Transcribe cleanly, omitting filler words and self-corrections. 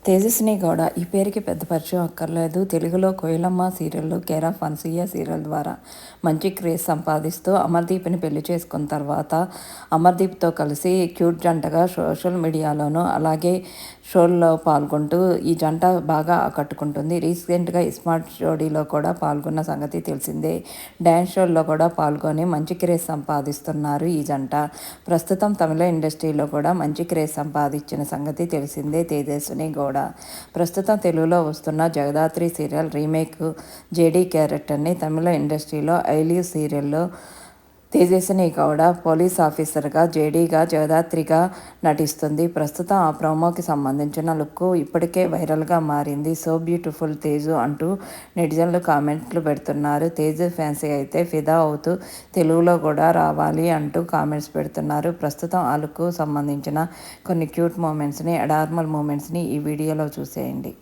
తేజస్విని గౌడ ఈ పేరుకి పెద్ద పరిచయం అక్కర్లేదు. తెలుగులో కోయిలమ్మ serial, care of Anasuya serial ద్వారా మంచి క్రేజ్ సంపాదిస్తూ అమర్దీప్ని పెళ్లి చేసుకున్న తర్వాత అమర్దీప్తో కలిసి క్యూట్ జంటగా సోషల్ మీడియాలోనూ అలాగే షోల్లో పాల్గొంటూ ఈ జంట బాగా ఆకట్టుకుంటుంది. రీసెంట్గా ఇస్మార్ట్ జోడీలో కూడా పాల్గొన్న సంగతి తెలిసిందే. డ్యాన్స్ షోల్లో కూడా పాల్గొని మంచి క్రేజ్ సంపాదిస్తున్నారు ఈ జంట. ప్రస్తుతం తమిళ ఇండస్ట్రీలో కూడా మంచి క్రేజ్ సంపాదించిన సంగతి తెలిసిందే తేజస్విని గౌడ. ప్రస్తుతం తెలుగులో వస్తున్న జగదాత్రి సీరియల్ రీమేక్ జేడీ క్యారెక్టర్ని తమిళ ఇండస్ట్రీలో ఐ లీవ్ సీరియల్లో తేజస్విని గౌడ పోలీస్ ఆఫీసర్గా జేడీగా జగదాత్రిగా నటిస్తుంది. ప్రస్తుతం ఆ ప్రోమోకి సంబంధించిన లుక్ ఇప్పటికే వైరల్గా మారింది. సో బ్యూటిఫుల్ తేజు అంటూ నెటిజన్లు కామెంట్లు పెడుతున్నారు. తేజు ఫ్యాన్స్ అయితే ఫిదా అవుతూ తెలుగులో కూడా రావాలి అంటూ కామెంట్స్ పెడుతున్నారు. ప్రస్తుతం ఆ లుక్ సంబంధించిన కొన్ని క్యూట్ మూమెంట్స్ని, అడార్మల్ మూమెంట్స్ని ఈ వీడియోలో చూసేయండి.